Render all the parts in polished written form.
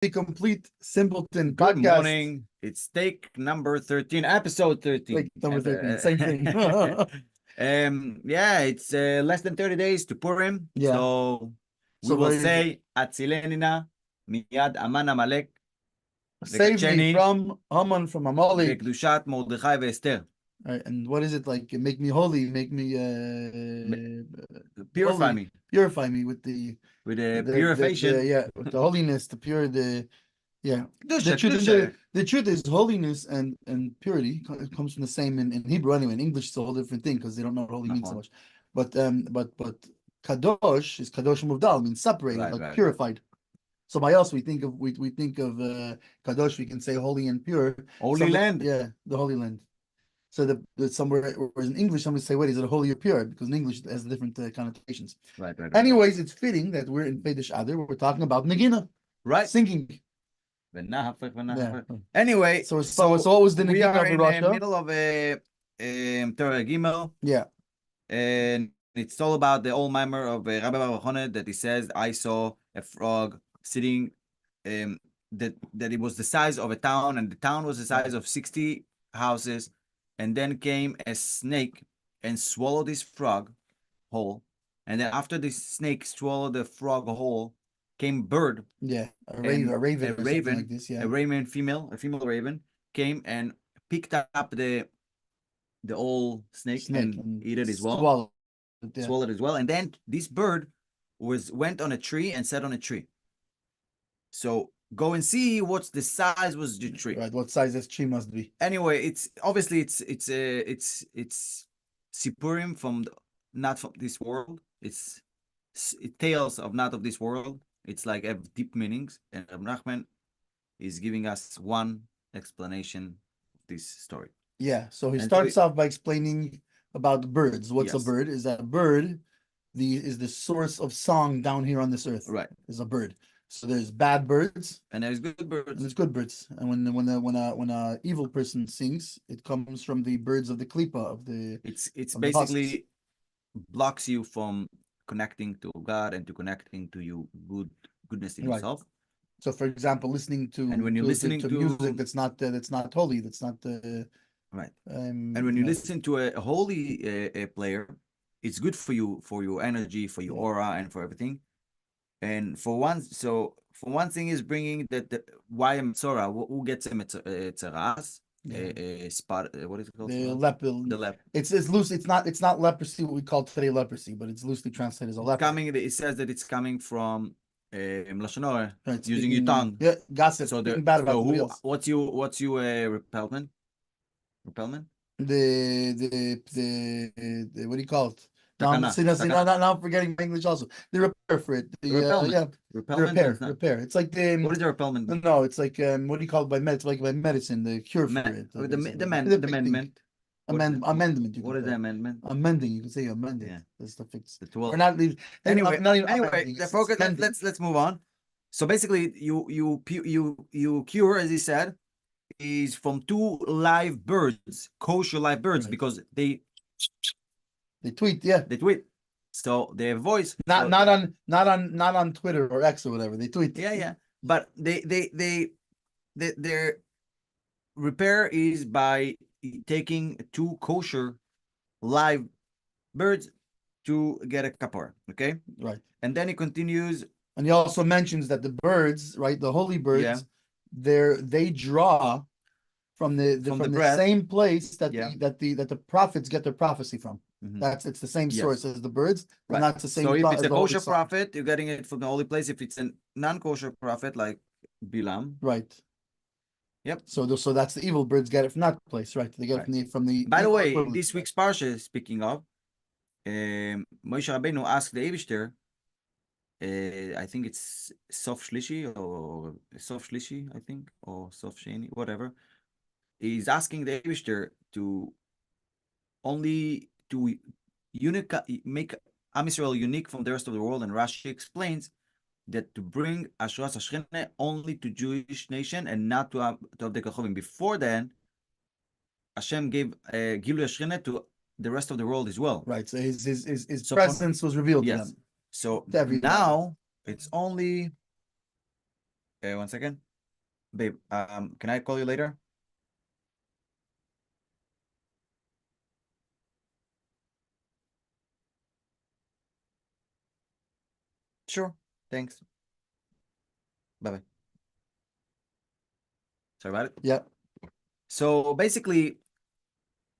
the Complete Simpleton Good Podcast. morning. It's take number 13, episode 13. Like number 13, same thing. Yeah, it's less than 30 days to Purim. Yeah. So we So will what is it? say, Atzilenina, miyad aman amalek, Save me from Haman, from Amalek. vekdushat Mordechai ve'Esther. Right, and what is it like? Make me holy, make me Purify holy. me Purify me with the purification. with the holiness, the pure, the Kedusha, the truth is holiness and purity. It comes from the same in Hebrew anyway. In English, it's a whole different thing because they don't know what holy means so much. But kadosh is kadosh muvdal, means separated, Right. purified. So by us, we think of kadosh. We can say holy and pure. Holy land. Yeah, the holy land. So the somewhere, whereas in English, somebody say, "Wait, is it holy or pure?" Because in English, it has different connotations. Right. Anyways, it's fitting that we're in Fedish Adar. We're talking about Nagina, Right. singing. Yeah. Anyway, so what was the we Nagina are of in Russia? the middle of Torah Gimel. Yeah. And it's all about the old mimer of Rabbi Bar Yochanan that he says, I saw a frog sitting, that it was the size of a town, and the town was the size of 60 houses. And then came a snake and swallowed this frog whole. And then after this snake swallowed the frog whole, came bird. Yeah, a raven, like this. Yeah, a female raven came and picked up the old snake and eat it as well. Swallowed as well. And then this bird went on a tree and sat on a tree. So go and see what's the size was the tree. Right, what size this tree must be. Anyway, it's obviously it's Sipurim not from this world. It's tales of not of this world. It's like have deep meanings, and Rab Nachman is giving us one explanation of this story. Yeah, so he starts off by explaining about birds. What's a bird? Is that a bird is the source of song down here on this earth. Right. Is a bird. So there's bad birds and there's good birds. And there's good birds. And when a evil person sings, it comes from the birds of the klipa of the. It's basically blocks you from connecting to God and to connecting to you goodness in yourself. So, for example, listening to listening to music that's not holy, that's not right. And when you listen to a holy player, it's good for you, for your energy, for your aura, and for everything. And for one thing is bringing why a Metzora, who gets a Metzoras, spot, what is it called? The lep. It's loose. It's not leprosy, what we call today leprosy, but it's loosely translated as a leper. It says that it's coming from Lashon Hara, using your tongue. Yeah, gossip. So bad about what's your repellment? Repellment? The what do you call it? Now I'm forgetting my English also. The repair for it. Repair. It's like the. What is the repellment? No, it's like what do you call it by medicine? The cure for it. The amendment. Amendment. What is the amendment? Amending. You can say amending. Yeah. That's the fix. We're not leaving. Anyway, the focus. Let's move on. So basically, you cure, as he said, is from 2 live birds, kosher live birds, right. Because they tweet, yeah. They tweet. So their voice not on Twitter or X or whatever. They tweet. Yeah. But their repair is by taking 2 kosher live birds to get a kapor. Okay? Right. And then he continues. And he also mentions that the birds, right, the holy birds, they draw from the same place that the prophets get their prophecy from. Mm-hmm. It's the same source as the birds, right. And that's the same. So if it's a kosher prophet, you're getting it from the holy place. If it's a non-kosher prophet like Bilam, right? Yep. So that's the evil birds get it from that place, right? They get it from the. By the way, this week's parsha, speaking of, Moshe Rabbeinu asked the Eibishter, I think it's Sof Shlishi, I think, or Sof Sheni, whatever. He's asking the Eibishter to make Am Yisrael unique from the rest of the world, and Rashi explains that to bring Ashras Hashchina only to Jewish nation and not to Avdei Kachovim. Before then, Hashem gave Gilui Hashchina to the rest of the world as well. Right. So his presence was revealed to them. So now it's only 1 second. Babe, can I call you later? Sure. Thanks. Bye-bye. Sorry about it. Yeah. So basically,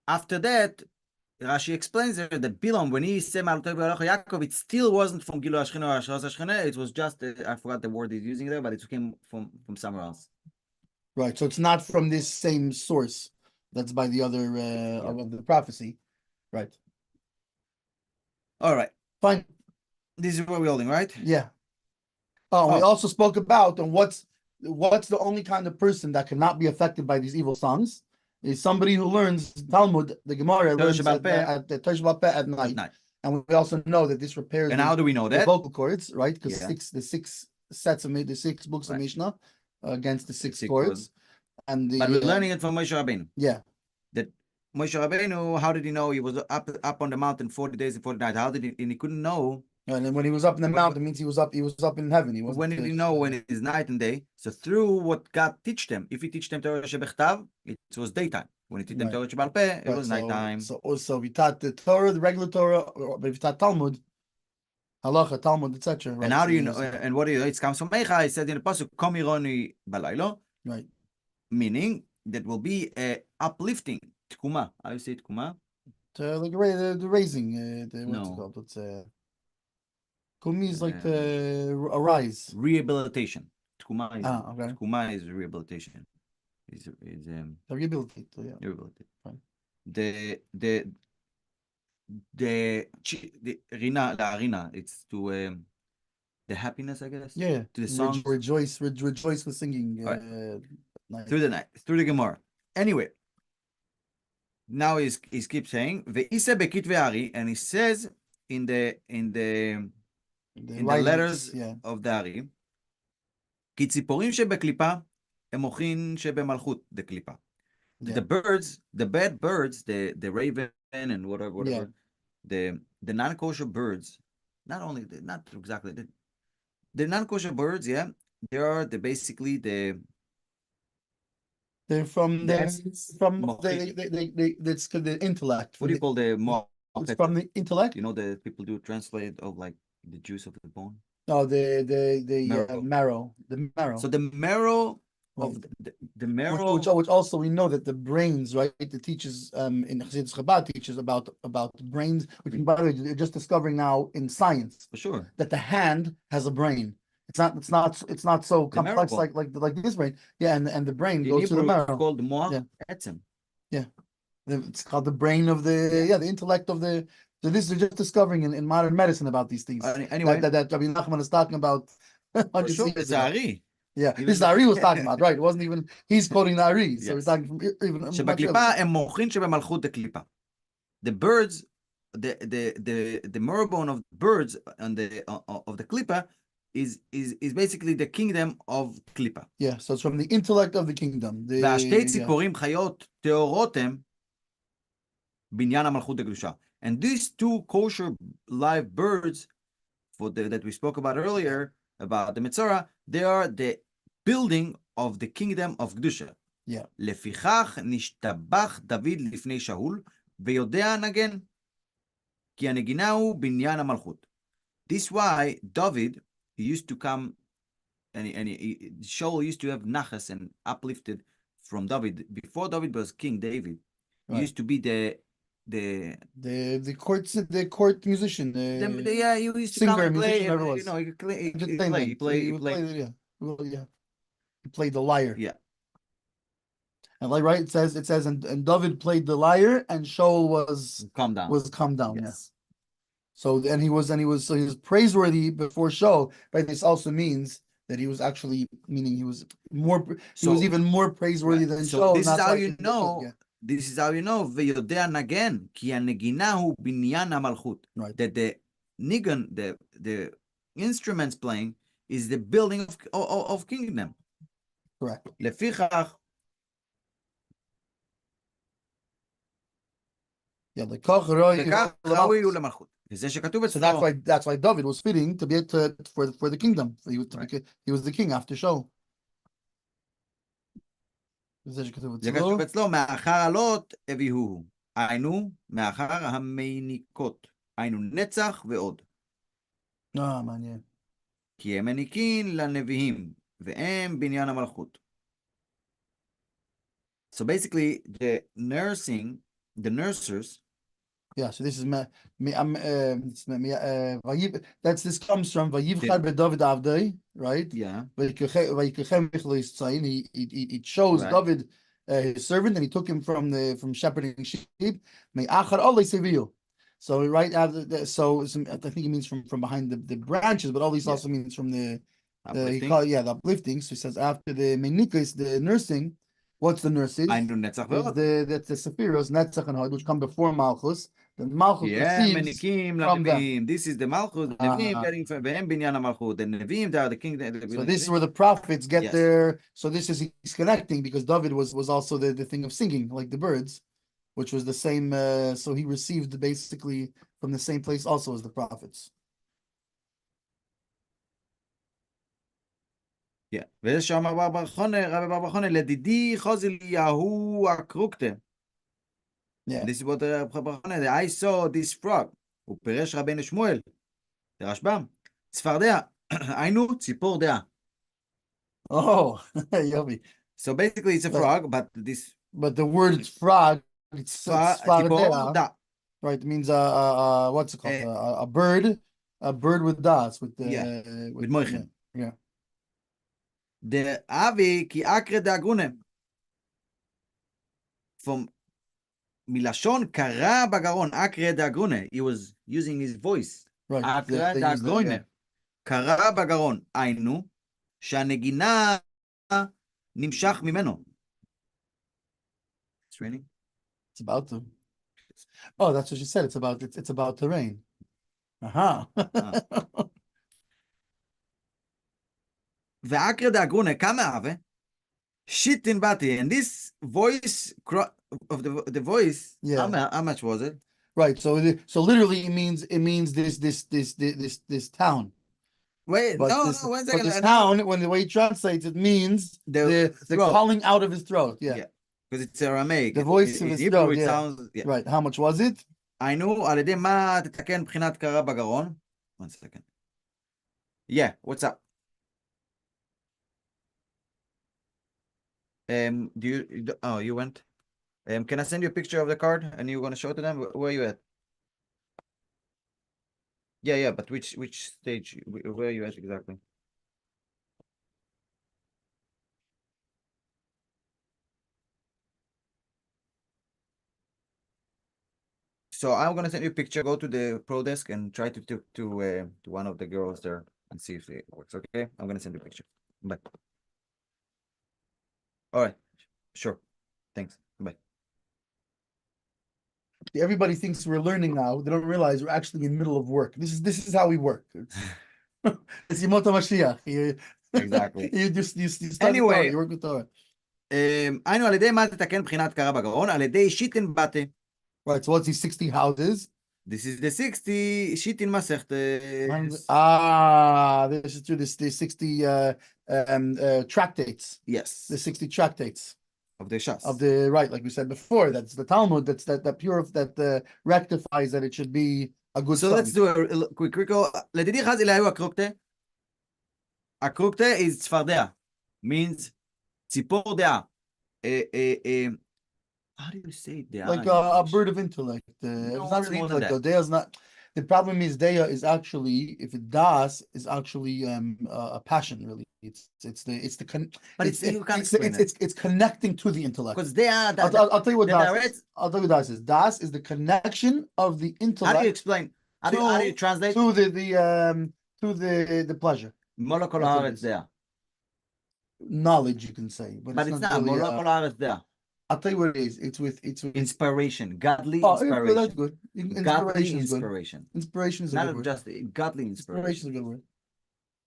after that, Rashi explains there that Bilam, when he said Yaakov, it still wasn't from Gilu Ashchina or Ashras Ashchina. It was just, I forgot the word he's using there, but it came from somewhere else. Right. So it's not from this same source. That's by the other of the prophecy. Right. All right. Fine. This is where we're holding, right? Yeah. Oh, we also spoke about and what's the only kind of person that cannot be affected by these evil songs is somebody who learns Talmud, the Gemara learns at the Torah Shabbat at night. And we also know that this repairs. And how do we know that? The vocal cords, right? Because the six books of Mishnah against the six cords. And but we're learning it from Moshe Rabbeinu. Yeah. That Moshe Rabbeinu, how did he know he was up on the mountain 40 days and 40 nights? How did he? And he couldn't know. And then when he was up in the mountain, it means he was up in heaven. He wasn't. When did he know when it is night and day? So through what God teach them, if he teach them Torah Shebechtav, it was daytime. When he teach them Torah Shebal Peh, it was nighttime. So also we taught the Torah, the regular Torah, but if we taught Talmud, Halacha, Talmud, etc. Right? And how do you know? And what do you know? It comes from Eicha. It said in the pasuk, "Kom ironi balaylo," right? Meaning that will be a uplifting tkuma. How you say tkuma? Like the raising. What's it called? It's Kumi is like a rise. Rehabilitation. Tkuma is okay. Tkuma is rehabilitation. Is rehabilitate. Yeah. Rehabilitate. Fine. The Rina, it's to the happiness, I guess. Yeah. To the song. Rejoice with singing. Right. Through the night, through the Gemara. Anyway, now he keeps saying ve'isa bekit ve'ari, and he says in the letters of the Ari, כי ציפורים שבקליפה הם מוחין שבמלכות דקליפה. The birds, the bad birds, the raven and whatever, the non-kosher birds, not exactly, the non-kosher birds, they're basically they're from the intellect. What do you call the moch? It's from the intellect. You know, the people do translate of like the juice of the bone. No, the marrow. The marrow. So the marrow of the marrow, which also we know that the brains, right? It teaches in Chassidus Chabad teaches about the brains, which by the way you're just discovering now in science. For sure. That the hand has a brain. It's not so complex like this brain. Yeah, and the brain goes to the marrow. It's called the moach etzem. Yeah. It's called the brain of the intellect of the. So this is just discovering in modern medicine about these things. Anyway, that Rabbi Nachman is talking about. It's Ari. Yeah, this is Ari was talking about, right? It wasn't even he's quoting the Ari, so we're talking from even. The birds, the marrow bone of birds and of the klipa is basically the kingdom of klipa. Yeah, so it's from the intellect of the kingdom. And these two kosher live birds that we spoke about earlier, about the Metzora, they are the building of the kingdom of Kedusha. Yeah. לפיכך נשתבח דוד לפני שאול, ויודע נגן, כי הנגינה הוא בניין המלכות. This why David, he used to come, and Shaul used to have nachas and uplifted from David. Before David was King David, he used to be the court musician. He used to singer, come and play. He played the lyre. Yeah. And right, it says, and David played the lyre, and Shaul was calm down. Yes. So he was praiseworthy before Shaul, but this also means that he was actually was even more praiseworthy than Shaul. This is how you know. This is how you know, ויודע נגן, כי הנגינה הוא בניין המלכות. That the nigun, the instruments playing, is the building of kingdom. Correct. לפיכך, ראוי הוא למלכות. וזה שכתוב אצלו. So that's why David was fitting to be for the kingdom. He was the king after Shaul. זה שכתוב זה אצלו. כתוב אצלו, מאחר עלות הביאוהו. היינו, מאחר המניקות. היינו נצח ועוד. מעניין. כי הם מניקין לנביאים, והם בניין המלכות. So basically, the nursers. Yeah, so this is this comes from Vayivchar beDavid Avdei, right? Yeah. He chose Right. David, his servant, and he took him from shepherding sheep. So right after that, I think he means from behind the branches, but all these also means from the uplifting. So he says after the Menikas, the nursing. What's the nurses? That's the Sephiros, Netzach and Hod, which come before Malchus. The Malchus receives from them. This is the Malchus, the Nevi'im getting from Ve'em Binyan HaMalchut. The Nevi'im, they are the king. So this is where the prophets get their. So this is he's connecting because David was also the thing of singing like the birds, which was the same. So he received basically from the same place also as the prophets. Yeah. וזה שאמר רבי בר חונה, לדידי חוז אליהו הקרוקטה. Yeah. This is what רבי בר חונה, I saw this frog. הוא פירש רבינו שמואל. זה רשב"ם. צפרדע. היינו ציפור דעה. Oh, yummy. So basically it's a frog, but the word frog, it's tzfardea. Right, it means what's it called? A bird with das, with moichin. Yeah. The avi ki akre de agrunem. From milashon kara bagaron akre de agrune. He was using his voice. Right. Akre de agrune. Kara bagaron. Ainu שהנגינה נמשך ממנו. It's raining? It's about to. Oh, that's what she said. It's about to rain. ואקרא דאגרונה, כמה אבה? שיטין באתי. And this voice of the voice, how much was it? Right. So literally it means this town. Wait, one second. But this town, when the way he translates, it means the calling out of his throat. Yeah. Because it's Aramaic. The voice of his throat. Yeah. Sounds, Right. How much was it? היינו, על ידי מה תתקן בחינת קרה בגרון? 1 second. Yeah, what's up? You went? Can I send you a picture of the card and you're going to show it to them? Where are you at? Yeah, but which stage? Where are you at exactly? So I'm going to send you a picture. Go to the pro desk and try to talk to one of the girls there and see if it works. Okay? I'm going to send you a picture. Bye. All right. Sure. Thanks. Bye. Everybody thinks we're learning now. They don't realize we're actually in the middle of work. This is how we work. It's Yemot HaMashiach. Exactly. You start anyway, you work with Torah. היינו על ידי מה תתקן בחינת קרה בגרון, על ידי שיטין בתה. Right, so what's these 60 houses? This is the 60 שיטין מסכת. This is through the 60 tractates. Yes. The 60 tractates. Of the Shas. Right, like we said before, that's the Talmud, that's that pure, that rectifies that it should be a good So let's do a quick recall. לדידי חז אליהו הקרוקטה. הקרוקטה is צפרדע. Means ציפור דעה. How do you say dea? Like a bird of intellect. It's not really intellect. Dea is not. The problem is dea is actually, if it das, is actually a passion. Really, it's connecting to the intellect. Because they are. I'll tell you what das is. I'll tell you what das is. Das is the connection of the intellect. How do you explain? How do you translate? To the pleasure. Molekul haaretz dea. Knowledge, you can say, but it's not molekul haaretz dea. I'll tell you what it is. It's with inspiration, godly inspiration. That's good. Godly inspiration. Inspiration is a good word. Not just godly inspiration. Inspiration is a good word.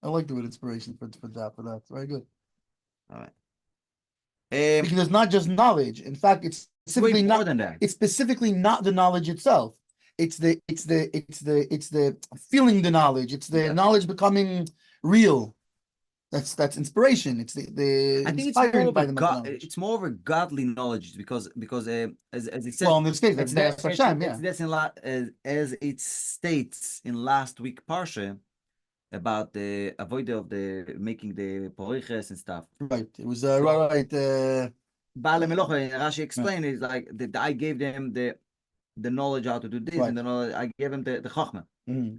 I like the word inspiration for that. Very good. All right. Because it's not just knowledge. In fact, it's specifically way more than that. It's specifically not the knowledge itself. It's the feeling the knowledge. It's the knowledge becoming real. That's inspiration. It's the I think it's more of a godly knowledge because as it says, well, in this case that's Hashem, yeah. That's as it states in last week parsha about the avodah of the making the poriches and stuff. Right. It was right. Baalei Melocha, Rashi explained is like that I gave them the knowledge how to do this, and the knowledge I gave them the chokhmah. Mm-hmm.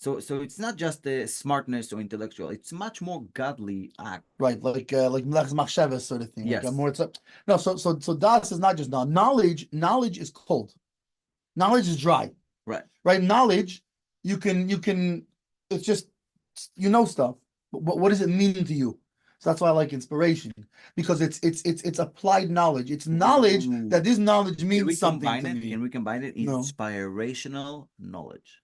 So it's not just the smartness or intellectual; it's much more godly act. Right, like Melech's Machshavas sort of thing. Yes. Like more. No, so das is not just knowledge. Knowledge is cold. Knowledge is dry. Right. Right. Knowledge, you can. It's just you know stuff. But what does it mean to you? So that's why I like inspiration, because it's applied knowledge. It's knowledge that this knowledge means something to me. Can we combine it? Inspirational knowledge.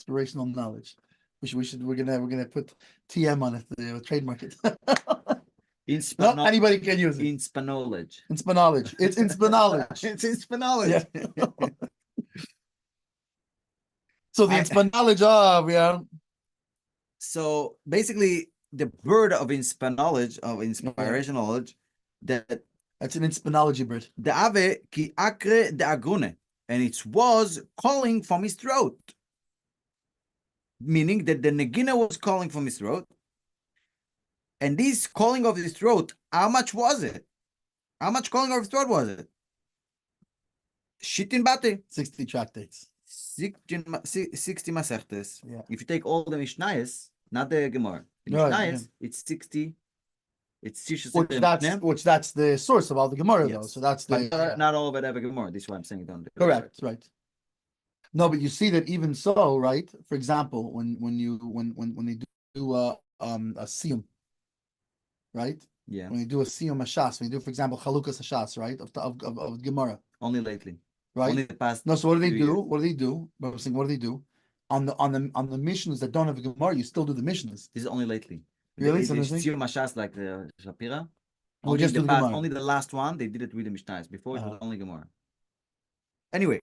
Inspirational knowledge. We're gonna put TM on it, trademark it. Not anybody can use it. Inspa-knowledge. Inspa-knowledge. It's inspa-knowledge. It's inspa-knowledge. Yeah. So the inspa-knowledge of So basically, the bird of inspa-knowledge, of inspiration knowledge, that's an inspa-knowledge bird. The ave ki akre de agrune, and it was calling from his throat. Meaning that the Negina was calling from his throat. And this calling of his throat, how much was it? How much calling of his throat was it? Shittin Bate. 60 tractates. 60 Masechtes. Yeah. If you take all the Mishnayos, not the Gemara. The Mishnayos, it's 60. It's which that's the source of all the Gemara, though. So that's the not all of it have a Gemara. This is why I'm saying don't do it. Correct, right. No, but you see that even so, right? For example, when they do a siyum, right? Yeah. When you do a siyum hashas, when you do, for example, chalukas hashas, right? Of Gemara. Only lately. Right. Only the past. No. So what do they do? What do they do? But I'm saying, what do they do? On the Mishnahs that don't have a Gemara, you still do the Mishnahs. This is only lately. Really? The siyum hashas like the Shapira. Only the last one they did it with the Mishnayos. Before it was only Gemara. Anyway.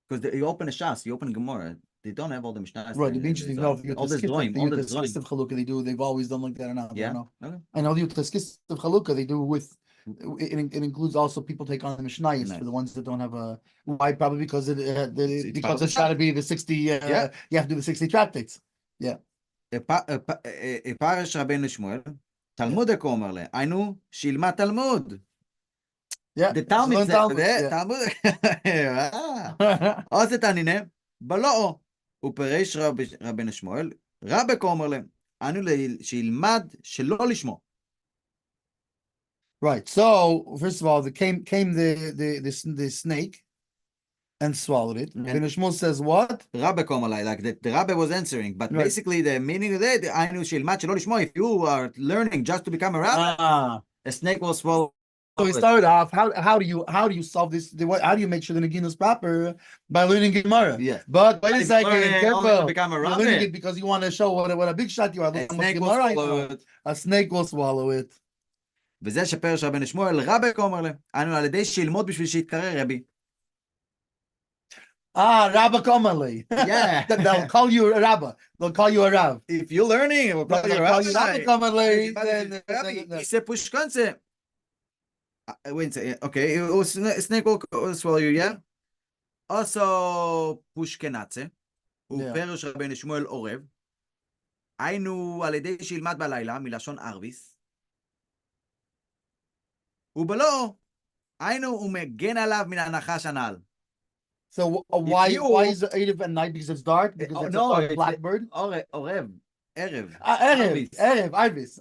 Because you open a Shas, you open Gemara, they don't have all the Mishnahs. Right, it'd be interesting to know if you all the Skis of Chalukah they've always done like that or not. Yeah. I don't know. Okay. I know the Skis of Chalukah they do with it includes also people take on the Mishnayos for the ones that don't have a why probably because because it's got to be the 60 you have to do the 60 tractates. Yeah. Parish Rabbeinu Shmuel, Talmud אומר לה, היינו שילמד תלמוד. Yeah. The Talmud Talmud. אז תענינה, בלאו, ופרש רבנו שמואל, רבק אומר להם, אנו שילמד שלא לשמו. Right. So first of all, came the snake and swallowed it. And Shmuel says what? Rabbe Komalai, like the Rabbe was answering, but basically the meaning of that, I knew shilmat shelo lishmo. If you are learning just to become a rabbi, a snake will swallow. So we started off. How do you solve this? How do you make sure the Nagina is proper by learning Gemara? Yeah. But wait a second, careful. Become a rabbi. You're learning it because you want to show what a big shot you are. A snake will swallow it. A snake will swallow it. וזה שפרש רבנו שמואל, רבק אומר להם, אנו על ידי שילמוד בשביל שיתקרא רבי. Rabba Komali. Yeah. They'll call you a Rabba. They'll call you a Rav. If you're learning, we'll call you a Rabba Komali. He said, Pushkanse. Wait a second. Okay, a snake will swallow you, yeah? Also, Pushkenatze. ופרש רבנו שמואל עורב. היינו על ידי שילמד בלילה, מלשון ערביס. ובלא, היינו ומגן עליו מן הנחש הנ"ל. So why is it 8 at night? Because it's dark? Because it's a blackbird? Erev. Erev, Ibis.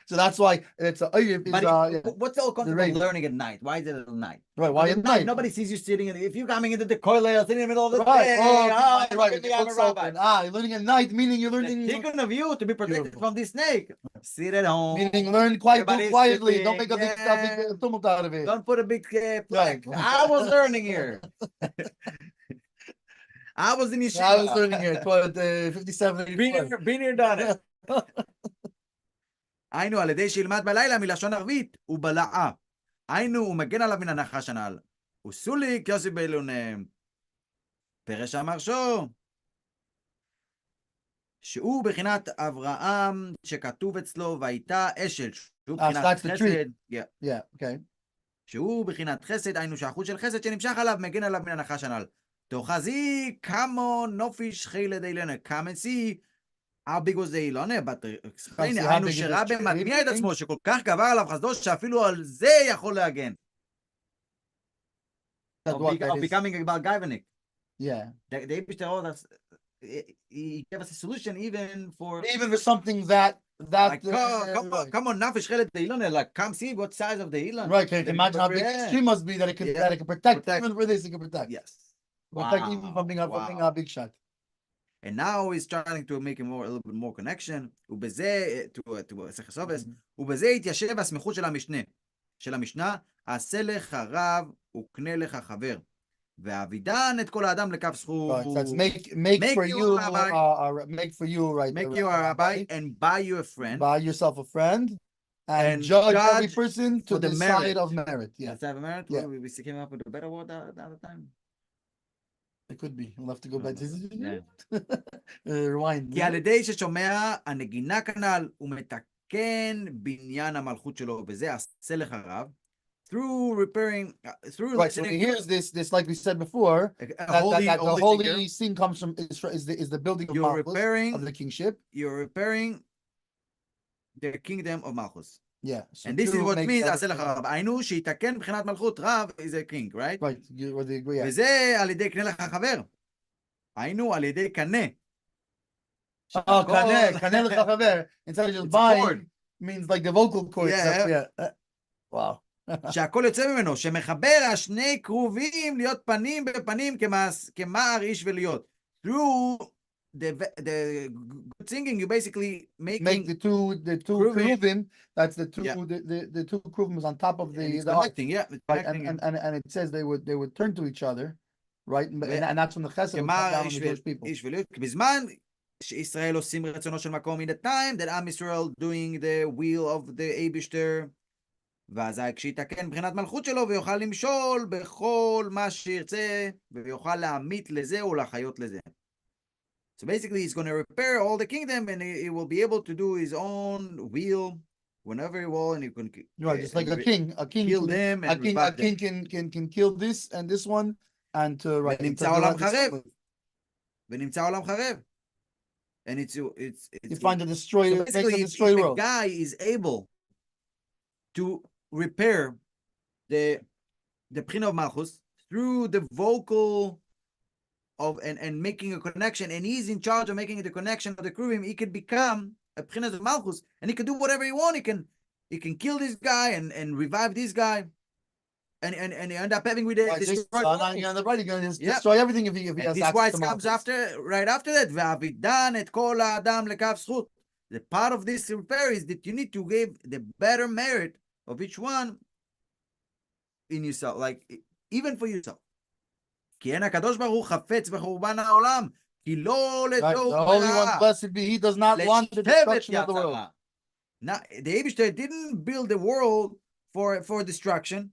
So that's why it's what's the whole concept of learning at night? Why is it at night? Right, why at night? Nobody sees you sitting if you're coming into the koilel, sitting in the middle of the day. I'm a rabbi. You're learning at night, meaning you're learning. Taken of you to be protected from this snake. Sit at home. Meaning learn quietly. Don't make a big tumult out of it. Don't put a big flag. I was learning here. I was in Yeshiva. I was learning here. 57. Been here, done it. היינו על ידי שילמד בלילה מלשון ערבית ובלעה. היינו ומגן עליו מן הנחש הנ"ל. וסוליק יוסי בילונה. פרש אמר שו. שהוא בחינת אברהם, שכתוב אצלו, והייתה אשל, שהוא so בחינת that's the tree. חסד. Yeah, okay. שהוא בחינת חסד, היינו שהחוט של חסד שנמשך עליו, מגן עליו מן הנחש הנ"ל. תאחזי כמו נופיש חילה דילנה. Come and see how big was the אילונה, היינו שרבה מטמיע את עצמו, שכל כך גבר עליו חסדו, שאפילו על זה יכול להגן. Of becoming about Gaivanik. Yeah. They he gave us a solution even for something that like, come on, Nafish Chelet the Ilon, like come see what size of the Ilon. Right, can you imagine how big the tree must be that it can protect. Even for this, it can protect. Yes. Protect even from being a big shot. And now he's trying to make a little bit more connection. ובזה, to Sechasovas, ובזה התיישב הסמיכות של המשנה, עשה לך רב וקנה לך חבר. והאבידן את כל האדם לכף זכות. Right, that's make for you right. Make you a rabbi and buy you a friend. Buy yourself a friend and judge every person to the side of merit. Yeah. Let's have a merit. Yeah. We came up with a better word the other time. It could be. We'll have to go back to rewind. כי על ידי ששומע הנגינה כנ"ל ומתקן בניין המלכות שלו, וזה עשה לך רב. Through repairing, right. So here's this, like we said before, the holy scene comes from is the building of Malchus, of the kingship. You're repairing the kingdom of Malchus. Yeah. So and this is what means עשה לך רב. היינו שיתקן מבחינת מלכות רב is a king, right? Right. You agree. וזה על ידי קנה לך חבר. היינו על ידי קנה. קנה לך חבר. Instead of just buying, means like the vocal cords. Yeah. Wow. שהכל יוצא ממנו, שמחבר השני קרובים להיות פנים בפנים כמער איש ולהיות. Through the good singing, you basically make the two kruvim, that's the two the two kruvim on top of the connecting, right, and it says they would turn to each other, right, and that's when the chesed would come down on the Jewish people. איש ולהיות, בזמן שישראל עושים רצונו של מקום, in the time that עם ישראל doing the will of the Eibishter, ואזי כשיתקן מבחינת מלכות שלו ויוכל למשול בכל מה שירצה ויוכל להמית לזה ולחיות לזה. So basically he's going to repair all the kingdom and he will be able to do his own will whenever he will, and he can just like a king kill them, and a king can kill this and this one and to right ונמצא עולם חרב ונמצא עולם חרב and it's you find the destroyer, so basically if the guy is able to repair the Prin of Malchus through the vocal of and making a connection, and he's in charge of making the connection of the Kruvim, he could become a Prin of Malchus, and he can do whatever he wants. He can kill this guy and revive this guy, and he end up having with destroy everything if he has access. This why it comes right after that. V'avidan et kol ha'adam lekaf zchut. The part of this repair is that you need to give the better merit of each one in yourself, like even for yourself. כי אין הקדוש ברוך הוא חפץ בחורבן העולם, כי לא לתוהו The Holy One, blessed be, he does not want the destruction of the world. Now, the Eibishter didn't build the world for destruction,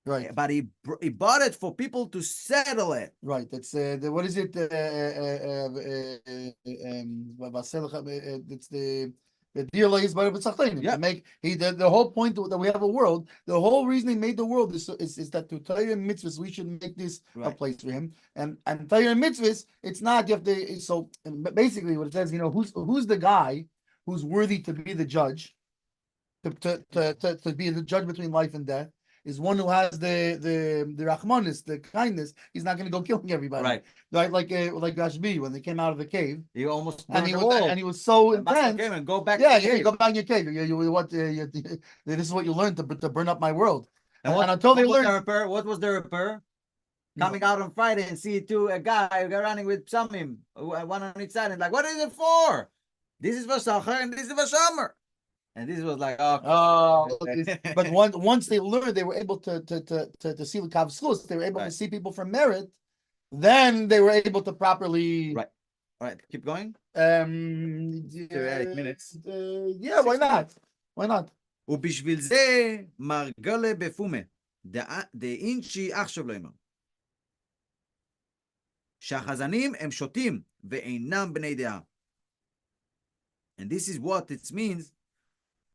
right? But he bought it for people to settle it. Right. That's what is it? It's the dear is by to make the whole point that we have a world. The whole reason he made the world is that to Torah and mitzvahs we should make this a place for him. And Torah and mitzvahs, it's not you have to. So basically, what it says, who's the guy who's worthy to be the judge, to be the judge between life and death, is one who has the rachmanis, the kindness. He's not going to go killing everybody, right? Like Gashbi when they came out of the cave, he almost and he was so intense. And go back. Go back in your cave. This is what you learned to burn up my world. And until they learned, what was the repair? Coming out on Friday and see a guy running with samim, one on each side, and like, what is it for? This is for Sachar and this is for Shomer. And this was like, but once they learned, they were able to see the Kav Schus, they were able to see people from merit, then they were able to properly. Right. All right, keep going. 8 minutes. Why not? Why not? ובשביל זה מרגלה בפומה, דאינשי עכשיו לא אמר. שהחזנים הם שותים ואינם בני דעה. And this is what it means,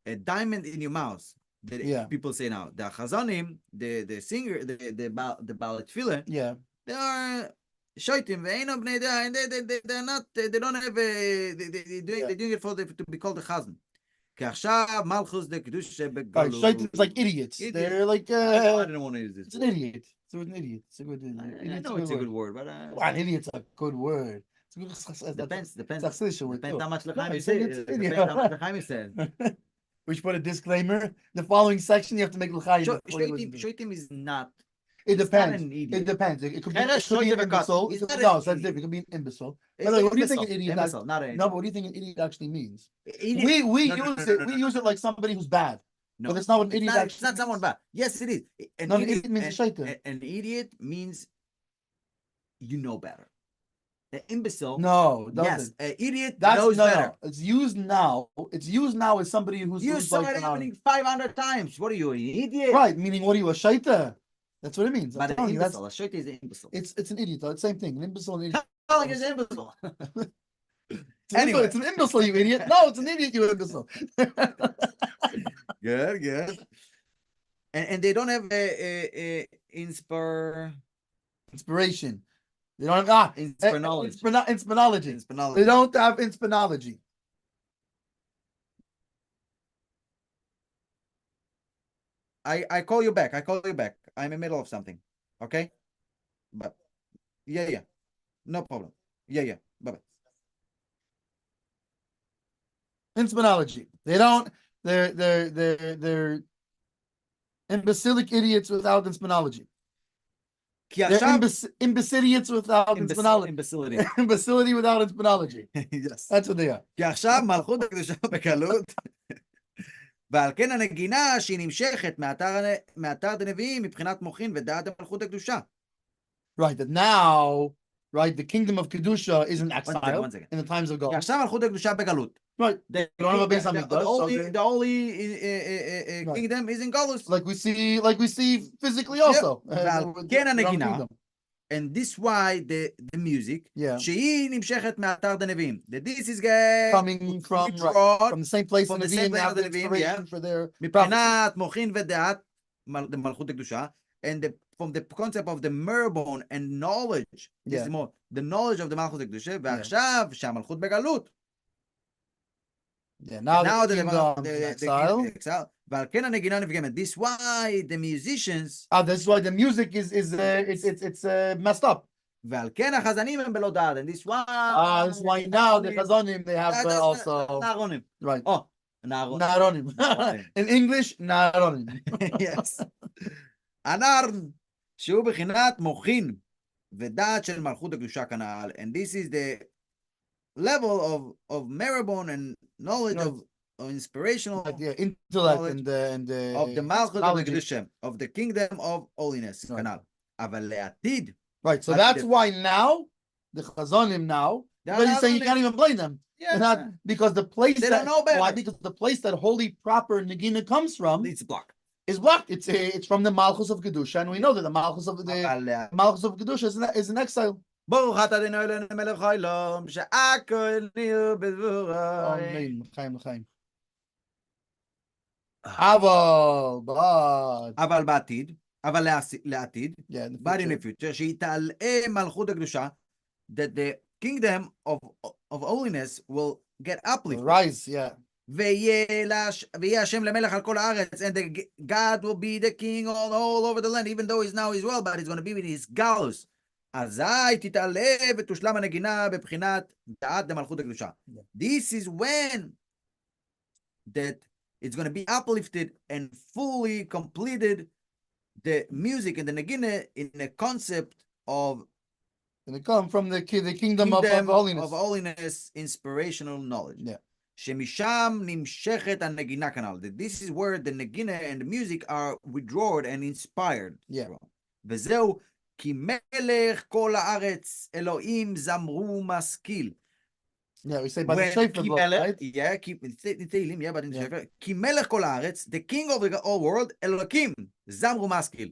a diamond in your mouth. That people say now. The Chazanim, the singer, the Baal Tefillah, they are Shoitim, ואינם בני דעה, and they're not, they don't have, they're doing it to be called a Chazan. כי עכשיו מלכוס דקדוש שבגלות. Shoitim is like idiots. They're like, I don't want to use this. It's an idiot. It's an idiot. It's a good word. I know it's a good word, but an idiot's a good word. Depends. Depends how much L'chaim you say. Depends how much L'chaim you say. We should put a disclaimer. The following section, you have to make L'chaim. Shoitim is not. It depends. It depends. It could be an imbecile. No, that's different. It could be an imbecile. What do you think an idiot? No, but what do you think an idiot actually means? We use it like somebody who's bad. No, but that's not what an idiot actually. It's not someone bad. Yes, it is. An idiot means a shaitan. An idiot means you know better. An imbecile. No, yes, an idiot knows better. It's used now. It's used now as somebody who's. You saw it happening 500 times. What are you, an idiot? Right, meaning what are you, a shaitan? That's what it means. But an imbecile, a shaitan is an imbecile. It's an idiot. It's the same thing. An imbecile and an idiot. Like it's an imbecile. Anyway, it's an imbecile, you idiot. No, it's an idiot, you imbecile. Good. And they don't have a inspiration. They don't have inspinology. They don't have inspinology. I call you back. I'm in the middle of something. Okay? But yeah. No problem. Yeah. Bye-bye. Inspinology. They're imbecilic idiots without inspinology. They're imbecility without inspinology. Imbecility without inspinology. Yes. That's what they are. כי עכשיו מלכות הקדושה בקלות, ועל כן הנגינה שהיא נמשכת מאתר דנביאים מבחינת מוחין ודעת המלכות הקדושה. Right, that now, right, the kingdom of Kedusha is in exile in the times of God. כי עכשיו מלכות הקדושה בגלות. Right. The only kingdom is in Galus. Like we see physically also. And this why the music, שהיא נמשכת מאתר דנביאים. That this is coming from the same place in the Nevi'im for their מבחינת מוחין ודעת מלכות הקדושה, and from the concept of the meribon and knowledge, this more the knowledge of the מלכות הקדושה, ועכשיו שהמלכות בגלות. Now the exile. ועל כן הנגינה נפגמת. This why the musicians. That's why the music is messed up. ועל כן החזנים הם בלא דעת. And this why. That's why now the chazanim they have also. נערונים. Right. Oh, נערונים. In English, נערונים. Yes. הנערן שהוא בחינת מוחין ודעת של מלכות הקדושה כנעל. And this is the level of meribon and knowledge of inspirational intellect and the of the malchut of the kedusha of the kingdom of holiness. אבל לעתיד. Right, so that's why now the chazanim now. But he's saying you can't even blame them. Not because the place they don't know better. Why? Because the place that holy proper negina comes from it's blocked. Is blocked. It's from the malchus of kedusha, and we know that the malchus of kedusha is in exile. ברוך אתה אדוני אלוהינו מלך העולם שהכל נהיה בדברו. אמן. לחיים. אבל לעתיד, but in the future, שיתעלה מלכות הקדושה, that the kingdom of holiness will get uplifted. Rise, ויהיה השם למלך על כל הארץ, and God will be the king all over the land, even though he's now Israel, but he's going to be with his galus. אזי תתעלה ותושלם הנגינה בבחינת דעת דמלכות הקדושה. This is when that it's going to be uplifted and fully completed the music and the negina in a concept of and it come from the kingdom of holiness, inspirational knowledge. שמשם נמשכת הנגינה כנ"ל. This is where the negina and the music are withdrawn and inspired. וזהו כי מלך כל הארץ אלוהים זמרו משכיל. We say by the Shefer blood, right? but in Shefer. כי מלך כל הארץ, the king of the whole world, אלוקים, זמרו משכיל.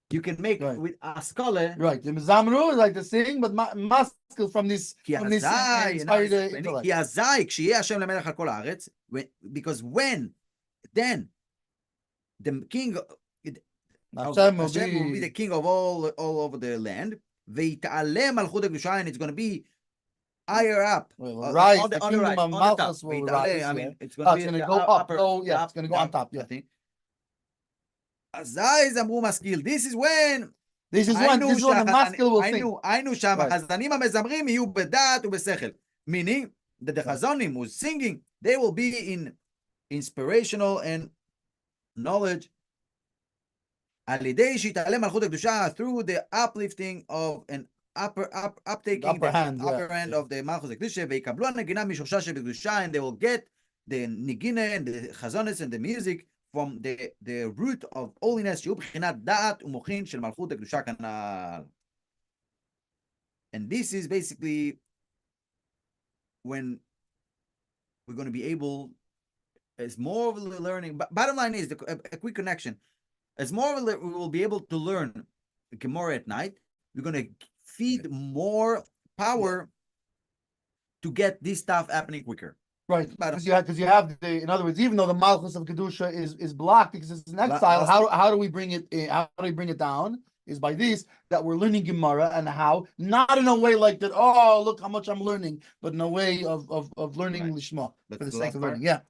you can make with a scholar. Right. The Mizamru is like the sing, but maskil from this inspired intellect. Because then the king Hashem will be the king of all over the land. And it's going to be higher up. Rise, on the the kingdom right, of Malchus will rise. I mean, it's going to go up. Yeah, it's going to go on top. Yeah. This is when the maskil will sing. היינו שם, החזנים המזמרים יהיו בדעת ובשכל. Meaning that the chazonim who's singing, they will be in inspirational and knowledge. על ידי שיתעלה מלכות הקדושה, through the uplifting of an uptaking the upper hand of the מלכות הקדושה, ויקבלו הנגינה משורשה שבקדושה, and they will get the נגינה and the chazonis and the music from the root of holiness, שהוא בחינת דעת ומוחין של מלכות הקדושה כנ"ל. And this is basically when we're going to be able, it's more of a learning. Bottom line is a quick connection. As more of a, we will be able to learn Gemara at night. We're going to feed more power to get this stuff happening quicker. Right, because you have the, in other words, even though the Malchus of Kedusha is blocked because it's in exile, how do we bring it in, how do we bring it down? Is by this that we're learning Gemara, and how, not in a way like that, oh look how much I'm learning, but in a way of learning Lishma for the sake of learning. Yeah.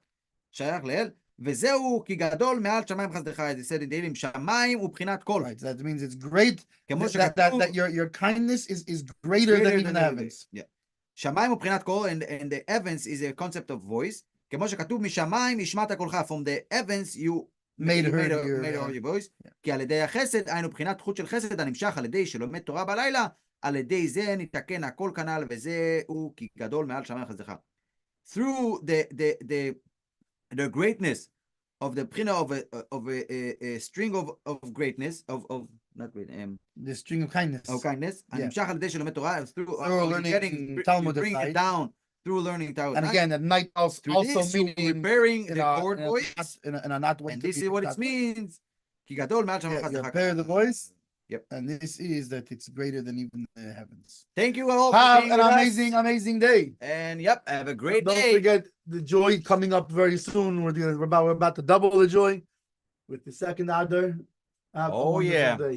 שייך לאל, וזהו כי גדול מעל שמיים חסדך, as it said in Tehillim, שמיים ובחינת כל. Right, that means it's great that your kindness is greater than even the heavens. Yeah. שמיים ובחינת כל, and the heavens is a concept of voice. כמו שכתוב משמיים השמעת קולך, from the heavens you made your voice. כי על ידי החסד, היינו בחינת חוט של חסד הנמשך על ידי שלומד תורה בלילה, על ידי זה נתקן הכל כנ"ל, וזהו כי גדול מעל שמיים חסדך. Through the greatness of the bchina of a string of greatness of not great the string of kindness הנמשך על ידי שלומד תורה, through learning Talmud, bring it down through learning Talmud. And again, at night also meaning preparing the chord voice in a not way. And this is what it means. Ki gadol ma'al shamayim chasdech. Prepare the voice. Yep. And this is that it's greater than even the heavens. Thank you all. Have an amazing day. And yep, have a great day. Don't forget the joy coming up very soon. We're about to double the joy with the second Adar. Oh yeah. Day.